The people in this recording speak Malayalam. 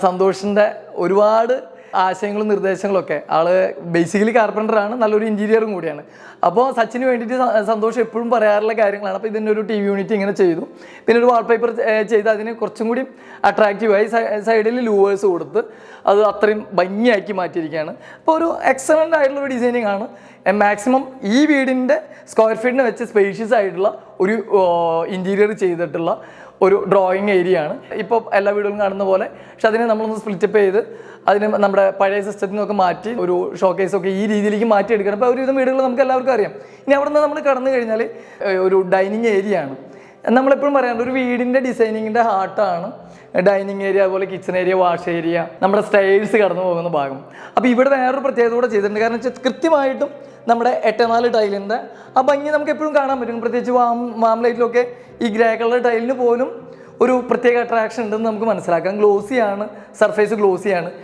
സന്തോഷിൻ്റെ ഒരുപാട് ആശയങ്ങളും നിർദ്ദേശങ്ങളൊക്കെ ആള് ബേസിക്കലി കാർപ്പൻ്ററാണ്, നല്ലൊരു ഇൻറ്റീരിയറും കൂടിയാണ്. അപ്പോൾ സച്ചിന് വേണ്ടിയിട്ട് സന്തോഷം എപ്പോഴും പറയാറുള്ള കാര്യങ്ങളാണ്. അപ്പോൾ ഇതിൻ്റെ ഒരു ടി വി യൂണിറ്റ് ഇങ്ങനെ ചെയ്തു, പിന്നെ ഒരു വാൾപേപ്പർ ചെയ്ത് അതിന് കുറച്ചും കൂടി അട്രാക്റ്റീവായി സൈഡിൽ ലൂവേഴ്സ് കൊടുത്ത് അത് അത്രയും ഭംഗിയാക്കി മാറ്റിയിരിക്കുകയാണ്. അപ്പോൾ ഒരു എക്സലൻ്റ് ആയിട്ടുള്ള ഒരു ഡിസൈനിങ് ആണ്. മാക്സിമം ഈ വീടിൻ്റെ സ്ക്വയർ ഫീറ്റിനെ വെച്ച് സ്പേഷ്യസ് ആയിട്ടുള്ള ഒരു ഇൻറ്റീരിയർ ചെയ്തിട്ടുള്ള ഒരു ഡ്രോയിങ് ഏരിയ ആണ്. ഇപ്പോൾ എല്ലാ വീടുകളും കാണുന്ന പോലെ, പക്ഷെ അതിനെ നമ്മളൊന്ന് സ്പ്ലിറ്റപ്പ് ചെയ്ത് അതിന് നമ്മുടെ പഴയ സിസ്റ്റത്തിൽ നിന്നൊക്കെ മാറ്റി ഒരു ഷോക്കേസൊക്കെ ഈ രീതിയിലേക്ക് മാറ്റിയെടുക്കണം. അപ്പോൾ ഒരുവിധം വീടുകൾ നമുക്ക് എല്ലാവർക്കും അറിയാം. ഇനി അവിടെ നിന്ന് നമ്മൾ കടന്നു കഴിഞ്ഞാൽ ഒരു ഡൈനിങ് ഏരിയ ആണ്. നമ്മളെപ്പോഴും പറയാറുണ്ട്, ഒരു വീടിൻ്റെ ഡിസൈനിങ്ങിൻ്റെ ഹാർട്ടാണ് ഡൈനിങ് ഏരിയ, അതുപോലെ കിച്ചൺ ഏരിയ, വാഷ് ഏരിയ, നമ്മുടെ സ്റ്റെയർസ് കടന്നു പോകുന്ന ഭാഗം. അപ്പോൾ ഇവിടെ വേറൊരു പ്രത്യേകത കൂടെ ചെയ്തിട്ടുണ്ട്. കാരണം വെച്ചാൽ കൃത്യമായിട്ടും നമ്മുടെ 8x4 ടൈലിൻ്റെ ആ ഭംഗി നമുക്ക് എപ്പോഴും കാണാൻ പറ്റും. പ്രത്യേകിച്ച് വാം ലൈറ്റിലൊക്കെ ഈ ഗ്രേ കളർ ടൈലിന് പോലും ഒരു പ്രത്യേക അട്രാക്ഷൻ ഉണ്ടെന്ന് നമുക്ക് മനസ്സിലാക്കാം. ഗ്ലോസിയാണ്, സർഫേസ് ഗ്ലോസിയാണ്.